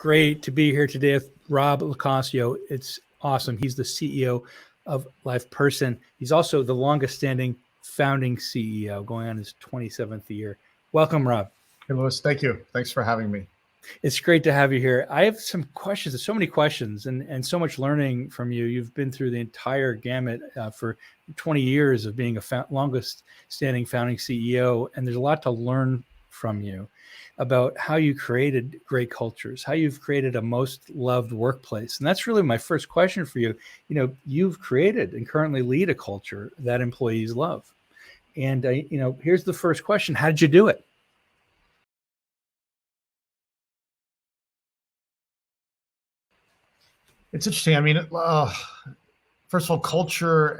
great to be here today with Rob Locascio. It's awesome. He's the CEO of LivePerson. He's also the longest standing founding CEO, going on his 27th year. Welcome, Rob. Hey, Louis. Thank you. Thanks for having me. It's great to have you here. I have some questions. There's so many questions and so much learning from you. You've been through the entire gamut for 20 years of being a longest standing founding CEO. And there's a lot to learn from you about how you created great cultures, how you've created a most loved workplace. And that's really my first question for you. You know, you've created and currently lead a culture that employees love. And, here's the first question. How did you do it? It's interesting. I mean, first of all, culture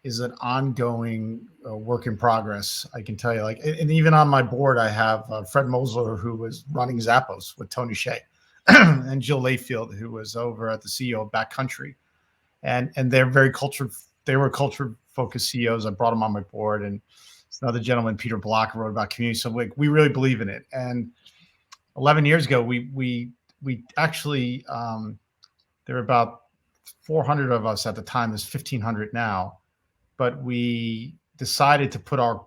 is an ongoing work in progress. I can tell you, and even on my board, I have Fred Mosler, who was running Zappos with Tony Hsieh, and Jill Layfield, who was over at the CEO of Backcountry, and they're very culture. They were culture-focused CEOs. I brought them on my board, and it's another gentleman, Peter Block, wrote about community. So we really believe in it. And 11 years ago, we actually. There were about 400 of us at the time. There's 1,500 now, but we decided to put our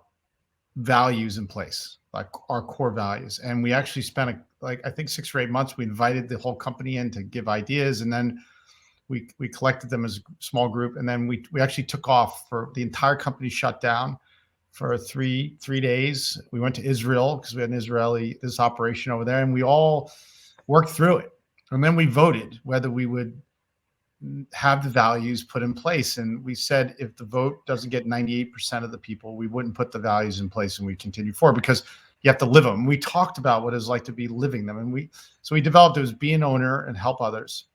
values in place, like our core values. And we actually spent I think 6 or 8 months. We invited the whole company in to give ideas, and then we collected them as a small group, and then we actually took off. For the entire company shut down for three days. We went to Israel because we had this operation over there, and we all worked through it. And then we voted whether we would have the values put in place. And we said, if the vote doesn't get 98% of the people, we wouldn't put the values in place, and we continue forward because you have to live them. We talked about what it's like to be living them. And so we developed it was be an owner and help others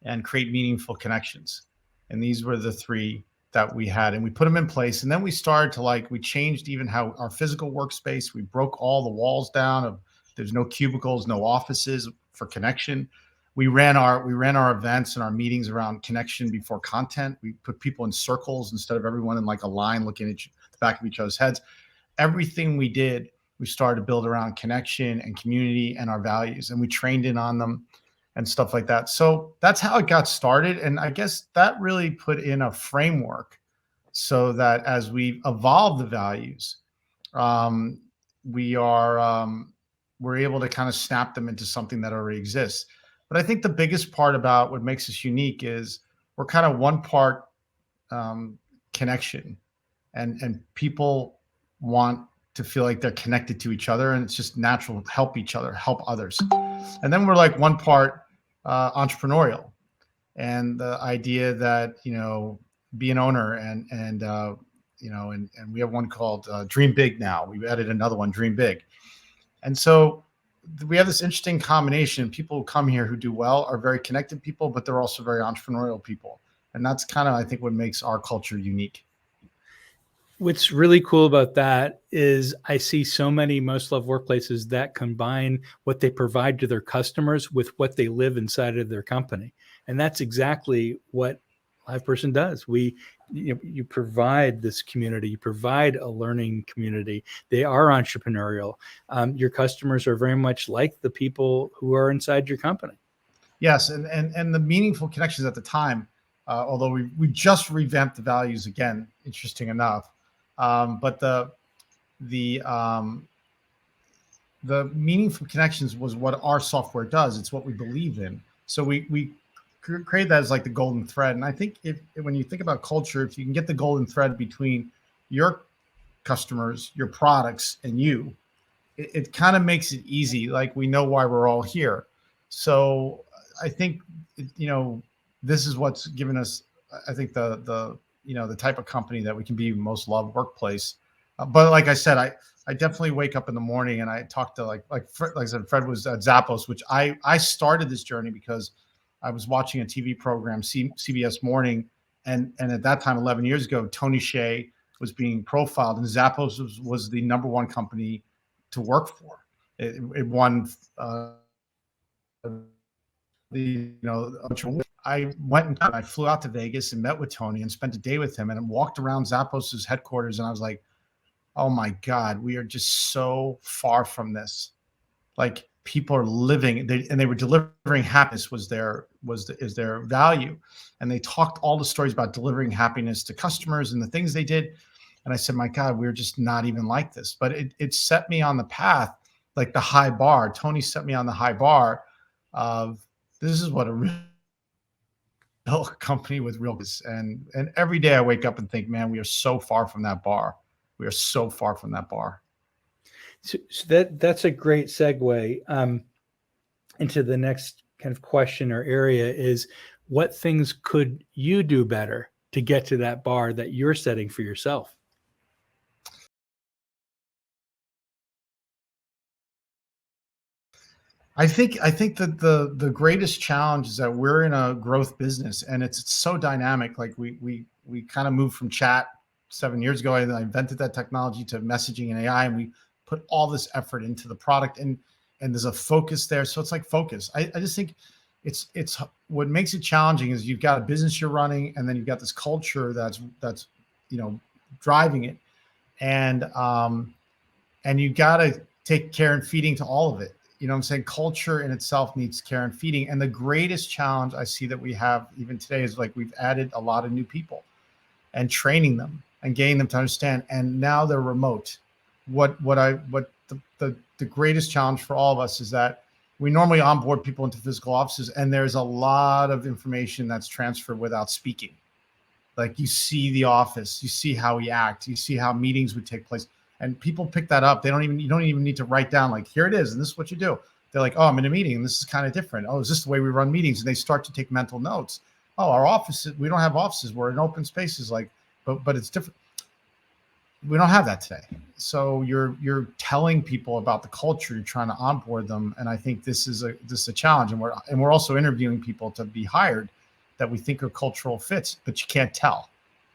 and create meaningful connections. And these were the 3 that we had, and we put them in place. And then we started to we changed even how our physical workspace, we broke all the walls down there's no cubicles, no offices for connection. We ran our events and our meetings around connection before content. We put people in circles instead of everyone in a line looking at the back of each other's heads. Everything we did, we started to build around connection and community and our values, and we trained in on them and stuff like that. So that's how it got started. And I guess that really put in a framework so that as we evolve the values, we're able to kind of snap them into something that already exists. But I think the biggest part about what makes us unique is we're kind of one part connection, and people want to feel like they're connected to each other, and it's just natural to help each other, help others. And then we're one part entrepreneurial, and the idea that be an owner and we have one called Dream Big now. We've added another one, Dream Big. And so we have this interesting combination. People who come here who do well are very connected people, but they're also very entrepreneurial people. And that's kind of, I think, what makes our culture unique. What's really cool about that is I see so many most loved workplaces that combine what they provide to their customers with what they live inside of their company. And that's exactly what LivePerson does. You provide this community, you provide a learning community. They are entrepreneurial. Your customers are very much like the people who are inside your company. Yes, and the meaningful connections at the time, although we just revamped the values again, interesting enough. But the meaningful connections was what our software does. It's what we believe in. So we create that as the golden thread. And I think when you think about culture, if you can get the golden thread between your customers, your products, and you, it kind of makes it easy. We know why we're all here. So I think, this is what's given us, I think the type of company that we can be most loved workplace. But like I said, I definitely wake up in the morning and I talk to like I said, Fred was at Zappos, which I started this journey because I was watching a TV program, CBS Morning, and at that time, 11 years ago, Tony Hsieh was being profiled, and Zappos was the #1 company to work for. It won I went and I flew out to Vegas and met with Tony and spent a day with him and walked around Zappos's headquarters, and I was like, oh my God, we are just so far from this. people are living, and they were delivering happiness is their value. And they talked all the stories about delivering happiness to customers and the things they did. And I said, my God, we're just not even like this. But it set me on the path, like the high bar. Tony set me on the high bar of, this is what a real company with real, and every day I wake up and think, man, we are so far from that bar. We are so far from that bar. So that's a great segue into the next kind of question or area is, what things could you do better to get to that bar that you're setting for yourself? I think that the greatest challenge is that we're in a growth business, and it's so dynamic. Like we kind of moved from chat 7 years ago, and I invented that technology, to messaging and AI, and we put all this effort into the product, and there's a focus there. So it's like focus. I just think it's what makes it challenging is you've got a business you're running, and then you've got this culture that's driving it, and you got to take care and feeding to all of it. You know what I'm saying? Culture in itself needs care and feeding. And the greatest challenge I see that we have even today is, like, we've added a lot of new people and training them and getting them to understand. And now they're remote. The greatest challenge for all of us is that we normally onboard people into physical offices, and there's a lot of information that's transferred without speaking. Like, you see the office, you see how we act, you see how meetings would take place. And people pick that up. You don't even need to write down, like, here it is, and this is what you do. They're like, oh, I'm in a meeting, and this is kind of different. Oh, is this the way we run meetings? And they start to take mental notes. Oh, our offices, we don't have offices. We're in open spaces, like, but it's different. We don't have that today. So you're telling people about the culture. You're trying to onboard them, and I think this is a challenge. And we're also interviewing people to be hired that we think are cultural fits, but you can't tell.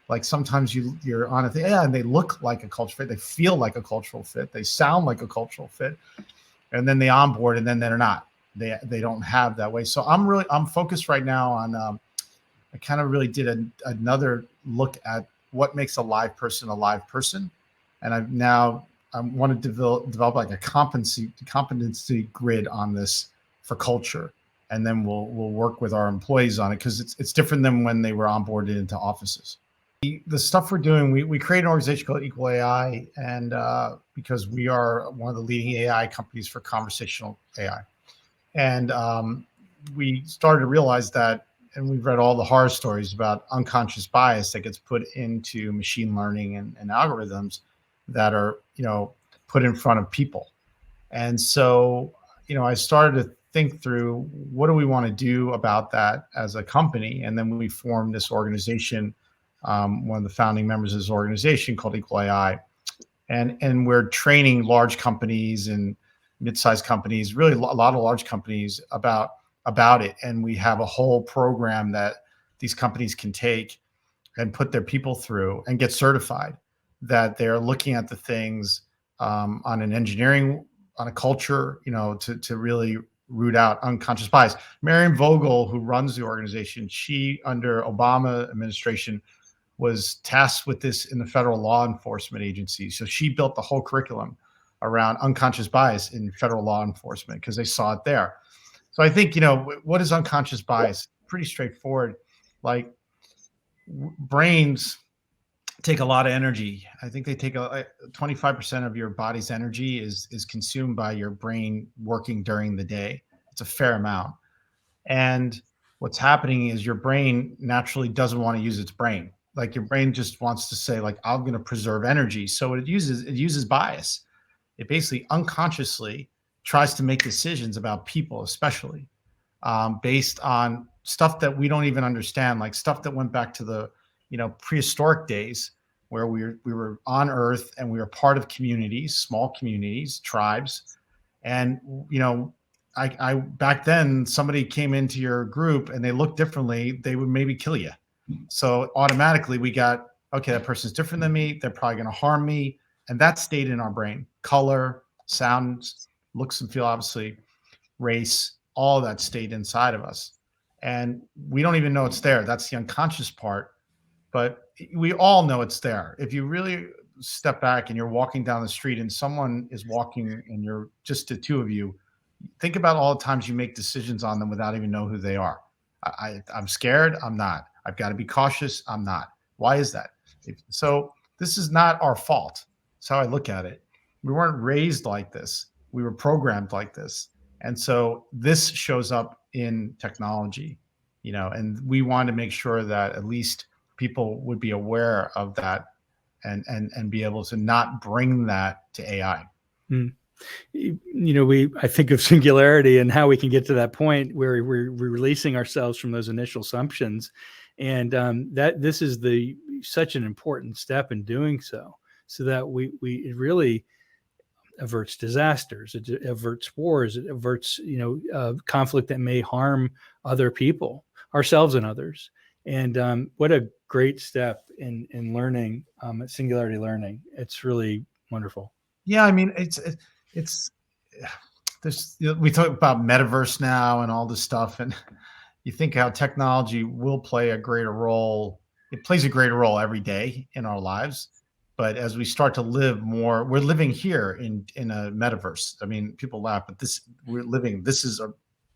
Like, sometimes you're on a thing, and they look like a culture fit, they feel like a cultural fit, they sound like a cultural fit, and then they onboard, and then they're not. They don't have that way. So I'm focused right now on. I kind of really did another look at what makes a live person, and I want to develop like a competency grid on this for culture, and then we'll work with our employees on it, because it's different than when they were onboarded into offices. The stuff we're doing, we create an organization called Equal AI, and because we are one of the leading AI companies for conversational AI, and we started to realize that, and we've read all the horror stories about unconscious bias that gets put into machine learning and algorithms that are put in front of people. And so I started to think through, what do we want to do about that as a company, and then we formed this organization. One of the founding members of this organization called Equal AI, and we're training large companies and mid-sized companies, really a lot of large companies about it. And we have a whole program that these companies can take and put their people through and get certified, that they're looking at the things on an engineering, on a culture, to really root out unconscious bias. Marion Vogel, who runs the organization, she, under Obama administration, was tasked with this in the federal law enforcement agency. So she built the whole curriculum around unconscious bias in federal law enforcement, because they saw it there. So I think, what is unconscious bias? Pretty straightforward. Like, brains take a lot of energy. I think they take 25% of your body's energy is consumed by your brain working during the day. It's a fair amount. And what's happening is your brain naturally doesn't want to use its brain. Like, your brain just wants to say, like, I'm going to preserve energy. So it uses bias. It basically unconsciously tries to make decisions about people, especially based on stuff that we don't even understand, like stuff that went back to the prehistoric days, where we were on Earth, and we were part of communities, small communities, tribes. And I back then, somebody came into your group and they looked differently, they would maybe kill you. So automatically we got, okay, that person's different than me, they're probably going to harm me. And that stayed in our brain. Color, sounds, looks and feel, obviously, race, all that stayed inside of us. And we don't even know it's there. That's the unconscious part. But we all know it's there. If you really step back and you're walking down the street and someone is walking and you're just the two of you, Think about all the times you make decisions on them without even know who they are. I'm scared. I'm not. I've got to be cautious. I'm not. Why is that? So this is not our fault. That's how I look at it. We weren't raised like this. We were programmed like this. And so this shows up in technology, and we want to make sure that at least people would be aware of that and be able to not bring that to AI. I think of singularity and how we can get to that point where we're releasing ourselves from those initial assumptions, and that this is such an important step in doing so that it really averts disasters, it averts wars, it averts conflict that may harm other people, ourselves and others. And what a great step in learning, singularity learning. It's really wonderful. Yeah, I mean, we talk about metaverse now and all this stuff, and you think how technology will play a greater role. It plays a greater role every day in our lives. But as we start to live more, we're living here in a metaverse. I mean, people laugh, but this is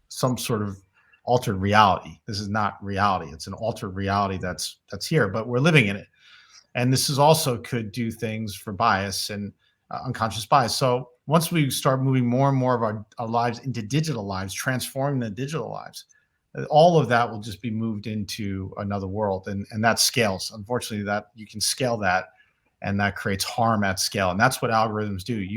some sort of altered reality. This is not reality. It's an altered reality that's here, but we're living in it. And this is also could do things for bias and unconscious bias. So once we start moving more and more of our lives into digital lives, transforming the digital lives, all of that will just be moved into another world. And that scales. Unfortunately, that you can scale that, and that creates harm at scale. And that's what algorithms do.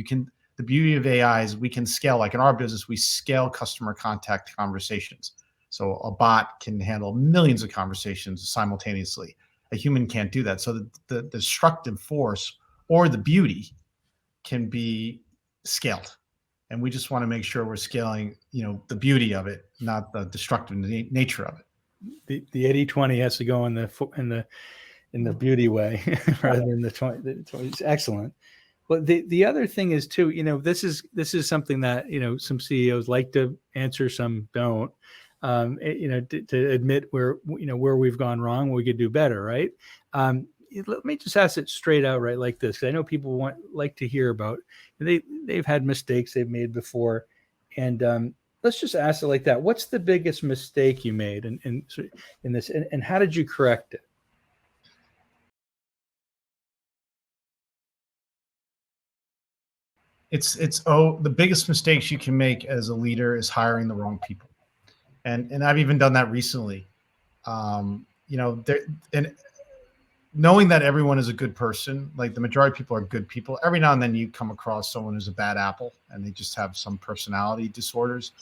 The beauty of AI is we can scale, like in our business, we scale customer contact conversations. So a bot can handle millions of conversations simultaneously. A human can't do that. So the destructive force or the beauty can be scaled. And we just want to make sure we're scaling, the beauty of it, not the destructive nature of it. The 80-20 has to go in the beauty way rather than the 20. It's excellent. Well, the other thing is too, this is something that, some CEOs like to answer, some don't, to admit where we've gone wrong, we could do better. Right. Let me just ask it straight out, right, like this. I know people like to hear about, they've had mistakes they've made before. And let's just ask it like that. What's the biggest mistake you made in this, and how did you correct it? The biggest mistakes you can make as a leader is hiring the wrong people. And I've even done that recently. And knowing that everyone is a good person, like the majority of people are good people. Every now and then you come across someone who's a bad apple and they just have some personality disorders.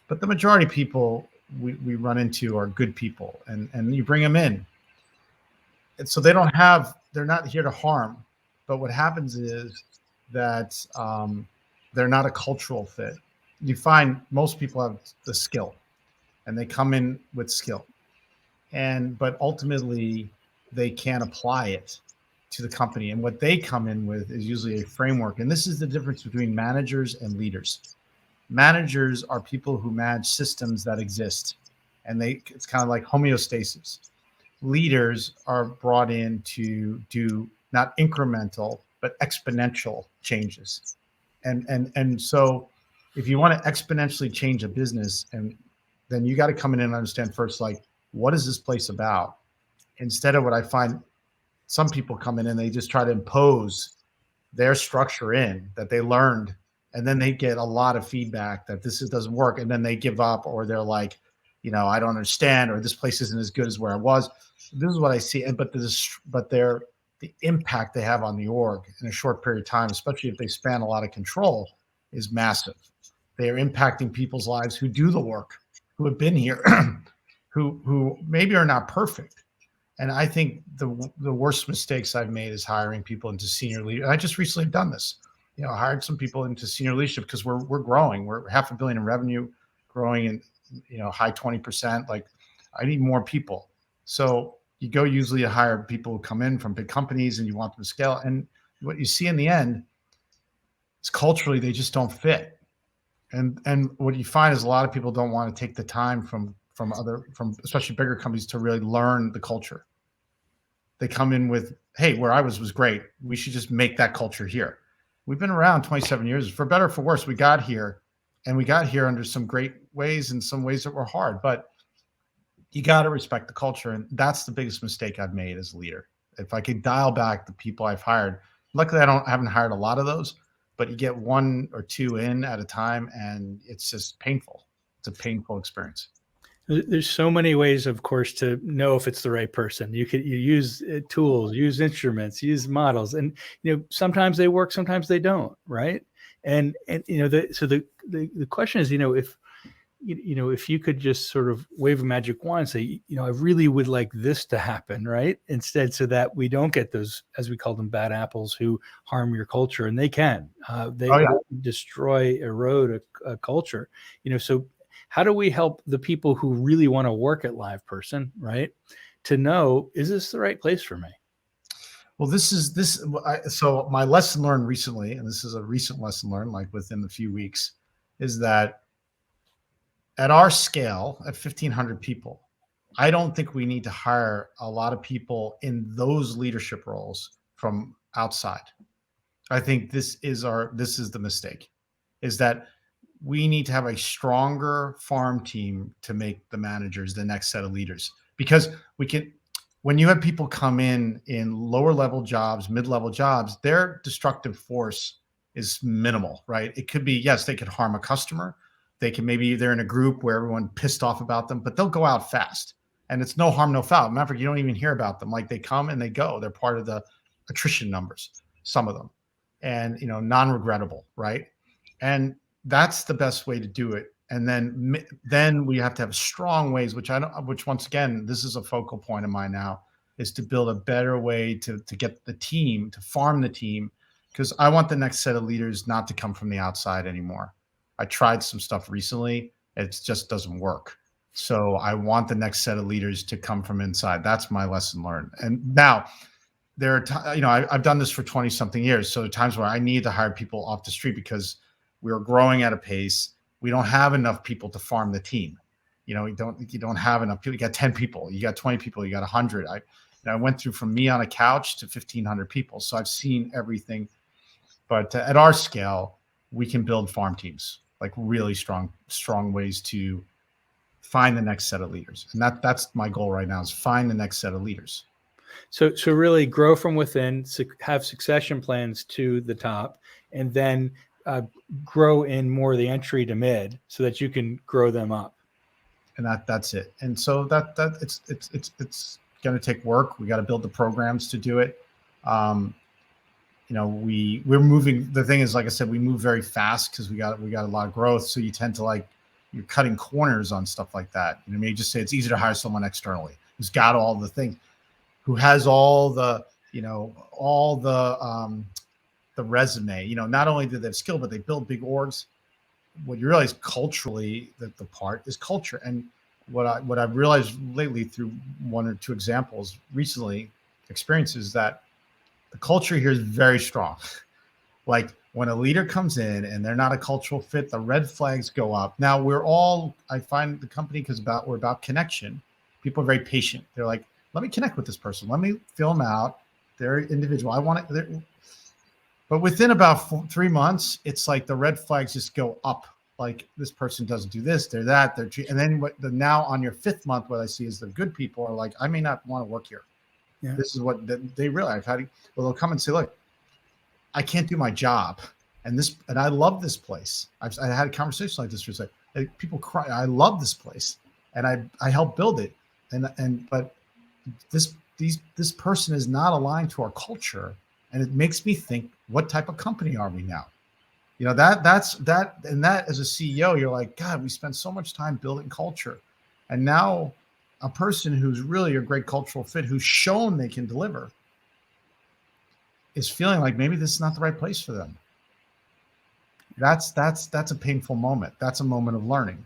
But the majority of people we run into are good people, and you bring them in. And so they're not here to harm. But what happens is that they're not a cultural fit. You find most people have the skill, and they come in with skill, but ultimately they can't apply it to the company. And what they come in with is usually a framework. And this is the difference between managers and leaders. Managers are people who manage systems that exist, and it's kind of like homeostasis. Leaders are brought in to do not incremental, but exponential changes. And so if you want to exponentially change a business, and then you got to come in and understand first, like, what is this place about? Instead of what I find some people come in and they just try to impose their structure in that they learned, and then they get a lot of feedback that this doesn't work, and then they give up, or they're like, I don't understand, or this place isn't as good as where I was. This is what I see. But the impact they have on the org in a short period of time, especially if they span a lot of control, is massive. They are impacting people's lives who do the work, who have been here, who maybe are not perfect. And I think the worst mistakes I've made is hiring people into senior leadership. I just recently done this. I hired some people into senior leadership because we're growing. We're $500 million in revenue, growing in high 20%. Like, I need more people. So you go usually to hire people who come in from big companies, and you want them to scale. And what you see in the end is culturally they just don't fit. And what you find is a lot of people don't want to take the time from especially bigger companies to really learn the culture. They come in with, hey, where I was great. We should just make that culture here. We've been around 27 years. For better or for worse, we got here And we got here under some great ways and some ways that were hard, but you got to respect the culture. And that's the biggest mistake I've made as a leader. If I could dial back the people I've hired, luckily I haven't hired a lot of those, but you get one or two in at a time and it's just painful. It's a painful experience. There's so many ways, of course, to know if it's the right person. You use tools, use instruments, use models, and sometimes they work, sometimes they don't, right? And the question is, if you could just sort of wave a magic wand and say, I really would like this to happen, right? Instead, so that we don't get those, as we call them, bad apples who harm your culture, and they can, they destroy, erode a culture, so. How do we help the people who really want to work at LivePerson, right, to know, is this the right place for me? Well, so my lesson learned recently, and this is a recent lesson learned, like within a few weeks, is that at our scale, at 1,500 people, I don't think we need to hire a lot of people in those leadership roles from outside. I think this is the mistake, is that we need to have a stronger farm team to make the managers the next set of leaders, because when you have people come in lower level jobs, mid-level jobs, their destructive force is minimal, right? It could be, yes, they could harm a customer. They're in a group where everyone pissed off about them, but they'll go out fast and it's no harm, no foul. Matter of fact, you don't even hear about them. Like, they come and they go. They're part of the attrition numbers, some of them, and, non-regrettable, right? And that's the best way to do it. And then we have to have strong ways, which once again, this is a focal point of mine now, is to build a better way to get the team, to farm the team, because I want the next set of leaders not to come from the outside anymore. I tried some stuff recently. It just doesn't work. So I want the next set of leaders to come from inside. That's my lesson learned. And now there are, I've done this for 20 something years. So there are times where I need to hire people off the street because we are growing at a pace. We don't have enough people to farm the team. You don't have enough people. You got 10 people, you got 20 people, you got 100. I went through from me on a couch to 1,500 people. So I've seen everything. But at our scale, we can build farm teams, like really strong ways to find the next set of leaders. And that's my goal right now, is find the next set of leaders. So really grow from within, have succession plans to the top, and then grow in more the entry to mid, so that you can grow them up. And that's it. And so that it's going to take work. We got to build the programs to do it. We're moving. The thing is, like I said, we move very fast because we got a lot of growth. So you tend to you're cutting corners on stuff like that. You just say it's easier to hire someone externally who's got all the things, who has all the resume. Not only do they have skill, but they build big orgs. What you realize culturally, that the part is culture. And what I've realized lately through one or two examples recently, experiences, that the culture here is very strong. Like, when a leader comes in and they're not a cultural fit, the red flags go up. Now I find the company, because we're about connection. People are very patient. They're like, let me connect with this person. Let me fill them out. They're individual. I want it. But within about 3 months, it's like the red flags just go up. Like, this person doesn't do this, they're that, and then now on your 5th month, what I see is the good people are like, I may not want to work here. Yeah. This is what they realize. They'll come and say, look, I can't do my job, and I love this place. I had a conversation like this for a second. People cry. I love this place, and I helped build it, but this person is not aligned to our culture. And it makes me think, what type of company are we now? That's as a CEO, you're like, God, we spent so much time building culture. And now a person who's really a great cultural fit, who's shown they can deliver, is feeling like maybe this is not the right place for them. That's a painful moment. That's a moment of learning.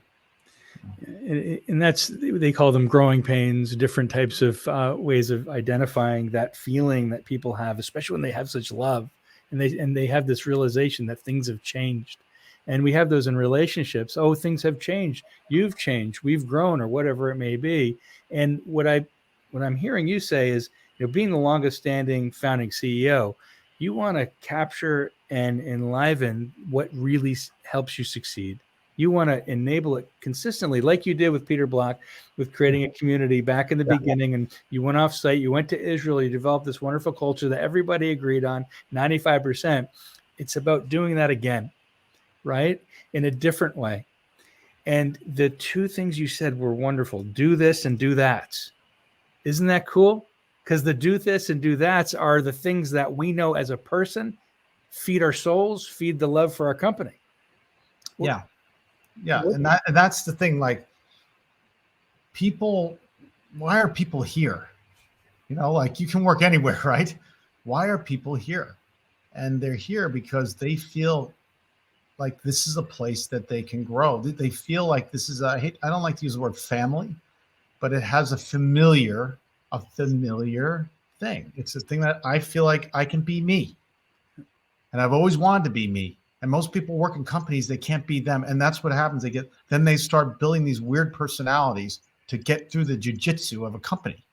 And they call them growing pains, different types of ways of identifying that feeling that people have, especially when they have such love and they have this realization that things have changed. And we have those in relationships. Oh, things have changed. You've changed. We've grown, or whatever it may be. And what I'm hearing you say is, being the longest standing founding CEO, you want to capture and enliven what really helps you succeed. You want to enable it consistently, like you did with Peter Block, with creating a community back in the beginning. And you went off site, you went to Israel, you developed this wonderful culture that everybody agreed on, 95%. It's about doing that again, right? In a different way. And the two things you said were wonderful. Do this and do that. Isn't that cool? Because the do this and do that's are the things that we know as a person feed our souls, feed the love for our company. Yeah. Yeah. And that's the thing. Like, people, why are people here? You know, like, you can work anywhere, right? Why are people here? And they're here because they feel like this is a place that they can grow. They feel like this is I don't like to use the word family, but it has a familiar thing. It's a thing that I feel like I can be me. And I've always wanted to be me. And most people work in companies, they can't be them. And that's what happens. Then they start building these weird personalities to get through the jujitsu of a company,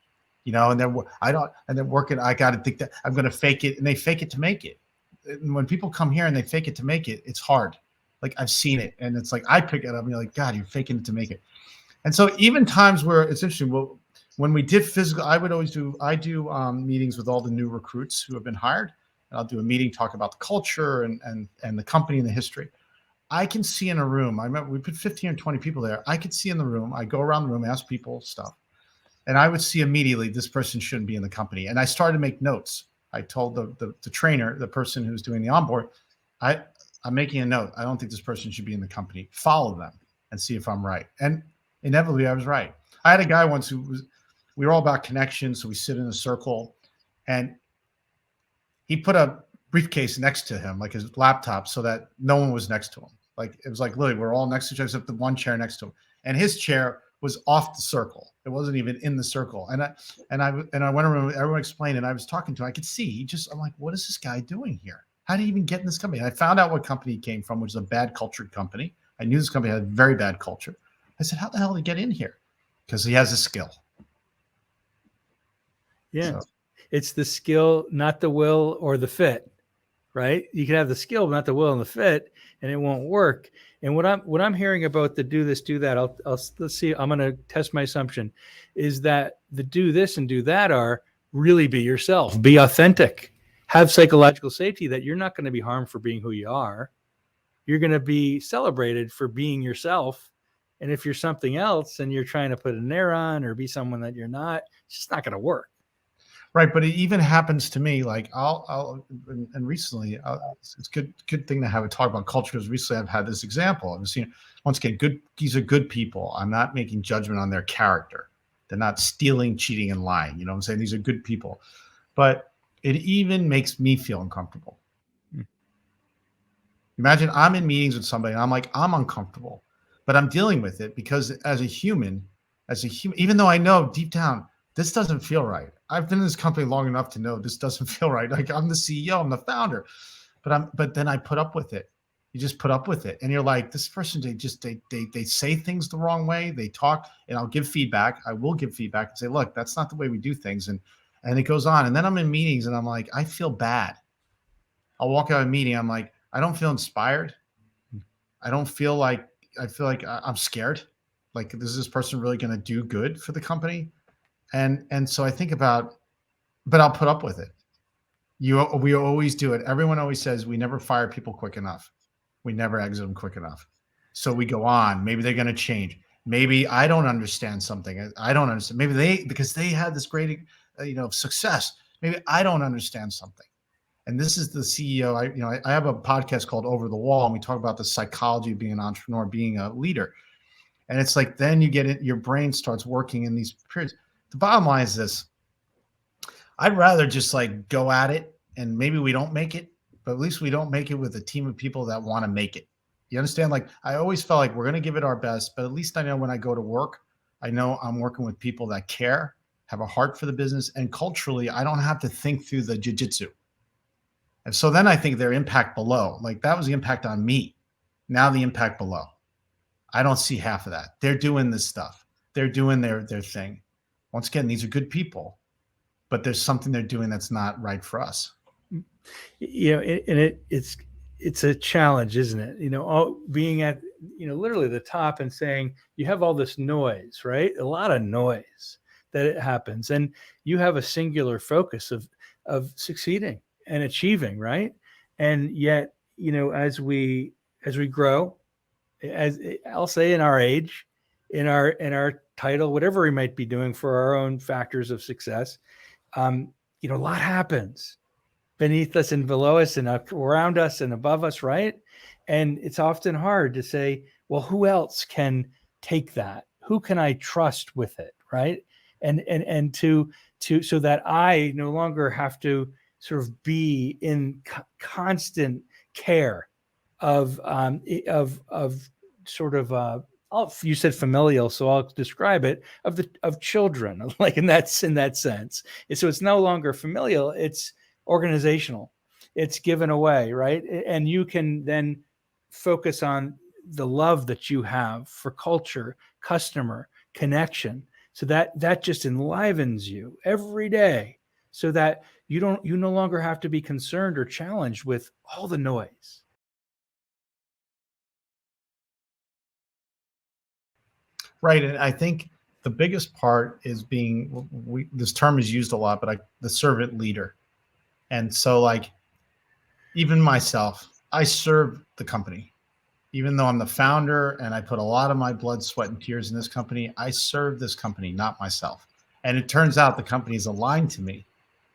you know, and then working, I got to think that I'm going to fake it, and they fake it to make it. And when people come here and they fake it to make it, it's hard. Like, I've seen it, and it's like, I pick it up and you're like, God, you're faking it to make it. And so even times where it's interesting, well, when we did physical, I do meetings with all the new recruits who have been hired. And I'll do a meeting, talk about the culture and the company and the history. I can see in a room, I remember we put 15 or 20 people there. I could see in the room, I go around the room, ask people stuff. And I would see immediately, this person shouldn't be in the company. And I started to make notes. I told the trainer, the person who's doing the onboard, I'm making a note. I don't think this person should be in the company. Follow them and see if I'm right. And inevitably, I was right. I had a guy once we were all about connections. So we sit in a circle, and he put a briefcase next to him, like his laptop, so that no one was next to him. Like, it was like, literally, we're all next to each other except the one chair next to him. And his chair was off the circle. It wasn't even in the circle. And I went around, everyone explained, and I was talking to him. I could see, I'm like, what is this guy doing here? How did he even get in this company? And I found out what company he came from, which is a bad cultured company. I knew this company had very bad culture. I said, how the hell did he get in here? Because he has a skill. Yeah. So. It's the skill, not the will or the fit, right? You can have the skill, but not the will and the fit, and it won't work. And what I'm hearing about the do this, do that, let's see, I'm going to test my assumption, is that the do this and do that are really be yourself, be authentic, have psychological safety that you're not going to be harmed for being who you are. You're going to be celebrated for being yourself. And if you're something else and you're trying to put an air on or be someone that you're not, it's just not going to work. Right, but it even happens to me. Like and recently, it's good thing to have a talk about culture, because recently I've had this example. I've seen, once again, these are good people. I'm not making judgment on their character. They're not stealing, cheating, and lying. You know what I'm saying? These are good people, but it even makes me feel uncomfortable. Imagine I'm in meetings with somebody and I'm like, I'm uncomfortable, but I'm dealing with it because as a human, even though I know deep down, this doesn't feel right. I've been in this company long enough to know this doesn't feel right. Like, I'm the CEO, I'm the founder, but then I put up with it. You just put up with it. And you're like, this person, they say things the wrong way. They talk, and I'll give feedback. I will give feedback and say, look, that's not the way we do things. And it goes on. And then I'm in meetings and I'm like, I feel bad. I'll walk out of a meeting. I'm like, I don't feel inspired. I feel like I'm scared. Like, is this person really going to do good for the company? And so I think about, but I'll put up with it. We always do it. Everyone always says we never fire people quick enough. We never exit them quick enough. So we go on. Maybe they're going to change. Maybe I don't understand something. I don't understand. Maybe because they had this great, success. Maybe I don't understand something. And this is the CEO. I have a podcast called Over the Wall, and we talk about the psychology of being an entrepreneur, being a leader. And it's like, then you get it, your brain starts working in these periods. The bottom line is this: I'd rather just like go at it, and maybe we don't make it, but at least we don't make it with a team of people that want to make it. You understand? Like, I always felt like we're going to give it our best, but at least I know when I go to work, I know I'm working with people that care, have a heart for the business, and culturally, I don't have to think through the jiu-jitsu. And so then I think their impact below, like that was the impact on me. Now the impact below, I don't see half of that. They're doing this stuff. They're doing their thing. Once again, these are good people, but there's something they're doing that's not right for us. It's a challenge, isn't it? Being at literally the top and saying, you have all this noise, right? A lot of noise that it happens. And you have a singular focus of succeeding and achieving, right? And yet, as we grow, as I'll say, in our age, in our title, whatever we might be doing for our own factors of success, a lot happens beneath us and below us and around us and above us, right? And it's often hard to say, well, who else can take that? Who can I trust with it, right? And to so that I no longer have to sort of be in constant care of sort of you said familial, so I'll describe it, of children, like in that sense. And so it's no longer familial, it's organizational, it's given away, right? And you can then focus on the love that you have for culture, customer, connection, so that just enlivens you every day, so that you no longer have to be concerned or challenged with all the noise. Right. And I think the biggest part is this term is used a lot, but the servant leader. And so, like, even myself, I serve the company. Even though I'm the founder and I put a lot of my blood, sweat, and tears in this company, I serve this company, not myself. And it turns out the company is aligned to me,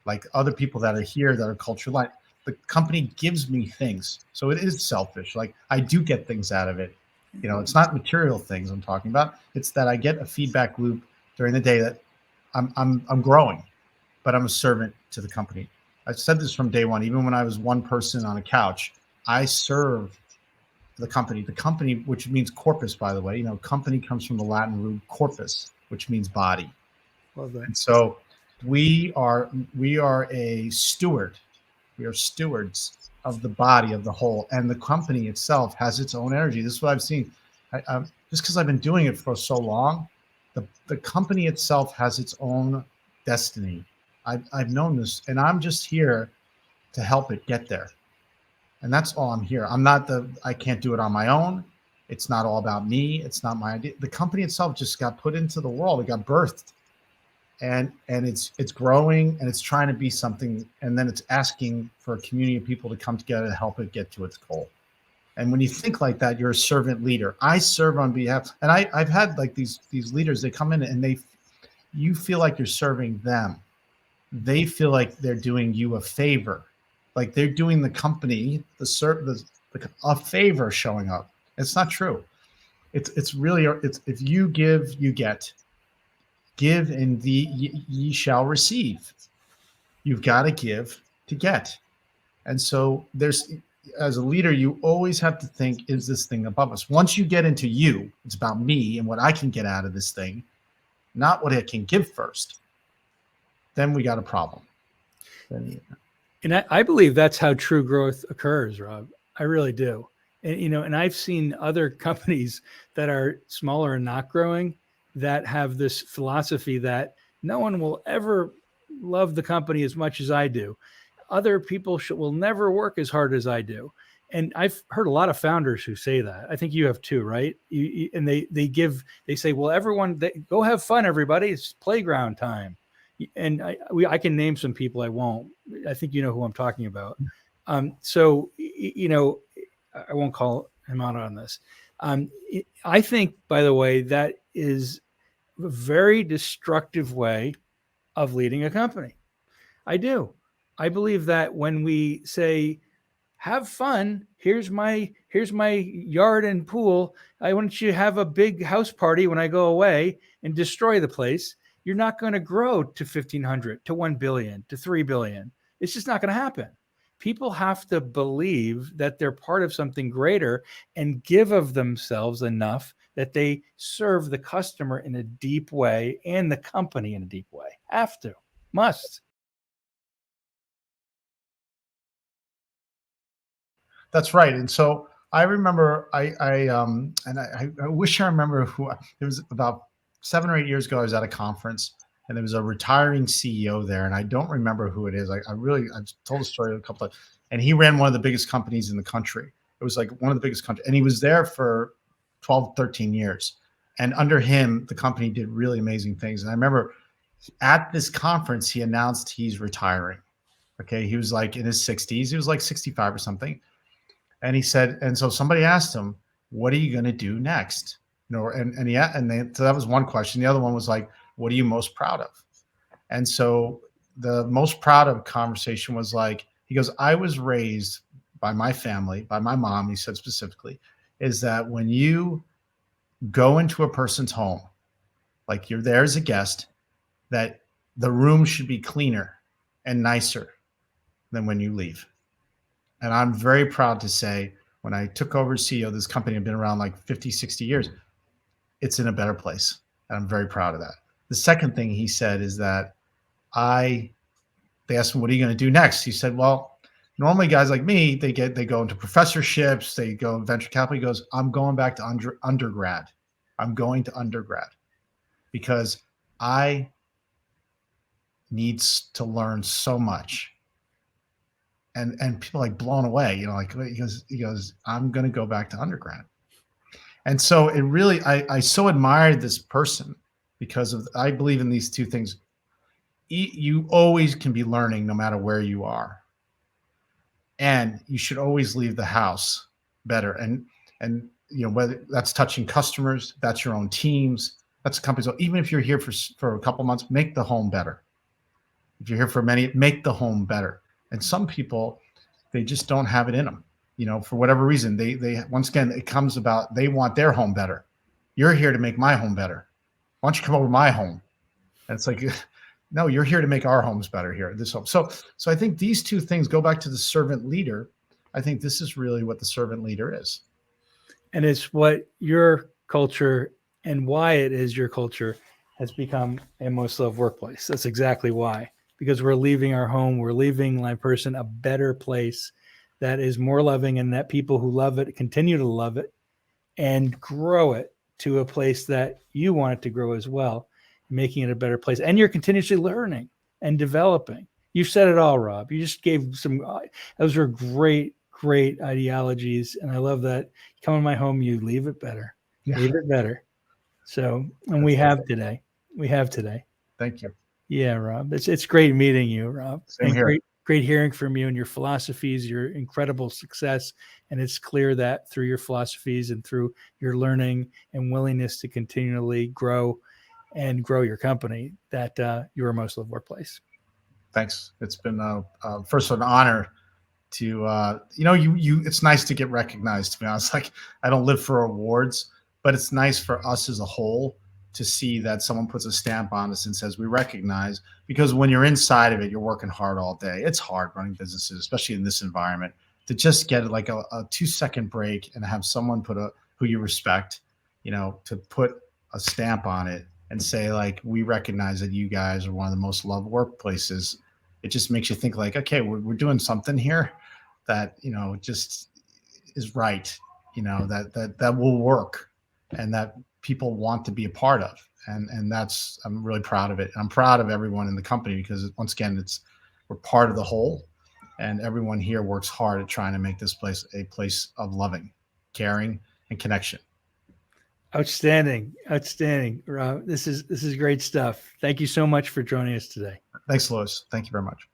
like other people that are here that are culture aligned. The company gives me things. So it is selfish. Like, I do get things out of it. It's not material things I'm talking about. It's that I get a feedback loop during the day that I'm growing, but I'm a servant to the company. I've said this from day one. Even when I was one person on a couch, I serve the company. The company, which means corpus, by the way. Company comes from the Latin root corpus, which means body. Love that. And so we are a steward. We are stewards of the body, of the whole, and the company itself has its own energy. This is what I've seen. Just because I've been doing it for so long, the company itself has its own destiny. I've known this, and I'm just here to help it get there. And that's all I'm here. I can't do it on my own. It's not all about me. It's not my idea. The company itself just got put into the world. It got birthed. And it's growing, and it's trying to be something, and then it's asking for a community of people to come together to help it get to its goal. And when you think like that, you're a servant leader. I serve on behalf, and I've had like these leaders, they come in and you feel like you're serving them. They feel like they're doing you a favor, like they're doing the company a favor showing up. It's not true. It's really if you give, you get. Give and ye shall receive. You've got to give to get. And so as a leader, you always have to think, is this thing above us? Once you get into you, it's about me and what I can get out of this thing, not what I can give first. Then we got a problem. And I believe that's how true growth occurs, Rob. I really do. And, and I've seen other companies that are smaller and not growing that have this philosophy that no one will ever love the company as much as I do. Other people will never work as hard as I do. And I've heard a lot of founders who say that. I think you have too, right? And they say, well, everyone, go have fun, everybody. It's playground time. And I can name some people. I won't. I think you know who I'm talking about. So, I won't call him out on this. I think, by the way, that is a very destructive way of leading a company. I do. I believe that when we say, have fun, here's my yard and pool, I want you to have a big house party when I go away and destroy the place, you're not going to grow to 1,500, to 1 billion, to 3 billion. It's just not going to happen. People have to believe that they're part of something greater and give of themselves enough that they serve the customer in a deep way and the company in a deep way. Have to, must. That's right. And so I remember I wish I remember it was about 7 or 8 years ago. I was at a conference and there was a retiring CEO there, and I don't remember who it is. I've told the story a and he ran one of the biggest companies in the country. It was like one of the biggest countries, and he was there for 12, 13 years. And under him, the company did really amazing things. And I remember at this conference, he announced he's retiring. Okay. He was like in his 60s. He was like 65 or something. And he said, and so somebody asked him, what are you going to do next? So that was one question. The other one was like, what are you most proud of? And so the most proud of conversation was like, he goes, I was raised by my family, by my mom, he said specifically, is that when you go into a person's home, like you're there as a guest, that the room should be cleaner and nicer than when you leave. And I'm very proud to say, when I took over as CEO, this company had been around like 50, 60 years. It's in a better place. And I'm very proud of that. The second thing he said is that they asked him, what are you going to do next? He said, well, normally guys like me, they go into professorships, they go venture capital. He goes, I'm going back to undergrad. I'm going to undergrad because I need to learn so much. And people like blown away, like he goes, I'm going to go back to undergrad. And so it really, I so admired this person because I believe in these two things. You always can be learning no matter where you are. And you should always leave the house better. And whether that's touching customers, that's your own teams, that's companies. So even if you're here for a couple months, make the home better. If you're here for many, make the home better. And some people, they just don't have it in them, for whatever reason. They once again, it comes about, they want their home better. You're here to make my home better. Why don't you come over to my home? And it's like, no, you're here to make our homes better here. This home. So I think these two things go back to the servant leader. I think this is really what the servant leader is. And it's what your culture and why it is your culture has become a most loved workplace. That's exactly why. Because we're leaving our home, we're leaving LivePerson a better place that is more loving, and that people who love it continue to love it and grow it to a place that you want it to grow as well, making it a better place. And you're continuously learning and developing. You said it all, Rob. You just gave those were great ideologies. And I love that. Come in my home, you leave it better. Yeah. Leave it better. So, and we have today. Thank you. Yeah, Rob. It's great meeting you, Rob. Same here. Great hearing from you and your philosophies, your incredible success. And it's clear that through your philosophies and through your learning and willingness to continually grow your company, that you're a most loved workplace. Thanks. It's been first an honor to it's nice to get recognized. To be honest, like I don't live for awards, but it's nice for us as a whole to see that someone puts a stamp on us and says we recognize, because when you're inside of it, you're working hard all day. It's hard running businesses, especially in this environment, to just get like a 2-second break and have someone who you respect, to put a stamp on it and say like, we recognize that you guys are one of the most loved workplaces. It just makes you think like, okay, we're doing something here that, just is right, that will work and that people want to be a part of. And I'm really proud of it. And I'm proud of everyone in the company because once again, we're part of the whole, and everyone here works hard at trying to make this place a place of loving, caring, and connection. Outstanding. Rob, this is great stuff. Thank you so much for joining us today. Thanks, Louis. Thank you very much.